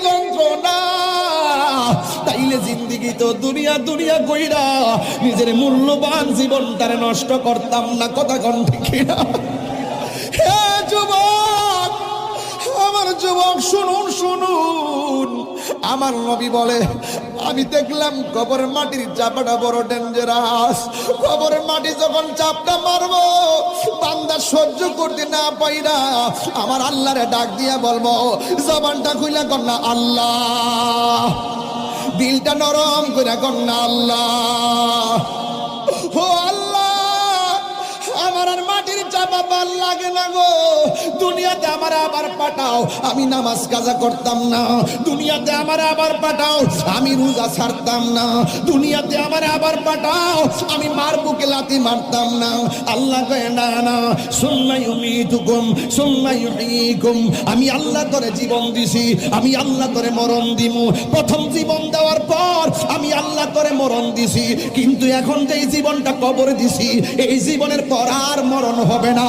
যন্ত্রণা। তাইলে জিন্দিগি তো দুনিয়া দুনিয়া কইরা নিজের মূল্যবান জীবনটারে নষ্ট করতাম না। কথা কোন ঠিক না? হে যুবক, আমার যুবক শুনুন শুনুন, আমার নবী বলে আমি দেখলাম কবরের মাটির চাপাটা বড় ডেঞ্জারাস। কবরের মাটি যখন চাপটা মারবো, বান্দা সহ্য করতে না পাইরা আমার আল্লাহরে ডাক দিয়া বলবো, জবানটা খুইলা কন্যা আল্লাহ, দিলটা নরম করে কন্যা আল্লাহ। ও আল্লাহ, আমার আর মাটির চাপা ভাল লাগে না গো। দুনিয়াতে আমার আবার পাঠাও, আমি নামাজ কাজা করতাম না। দুনিয়াতে আমার আবার পাঠাও, আমি রোজা ছাড়তাম না। দুনিয়াতে আমার আবার পাঠাও, আমি মার বুকে লাথি মারতাম না। আল্লাহ কয় না না, সুম্মা ইউমীতুকুম সুম্মা ইউহয়ীকুম। আমি আল্লাহ তোরে জীবন দিছি, আমি আল্লাহ তোরে মরণ দিমু। প্রথম জীবন দেওয়ার পর আমি আল্লাহ তোরে মরণ দিছি, কিন্তু এখন যে জীবনটা কবরে দিছি, এই জীবনের পর আর মরণ হবে না।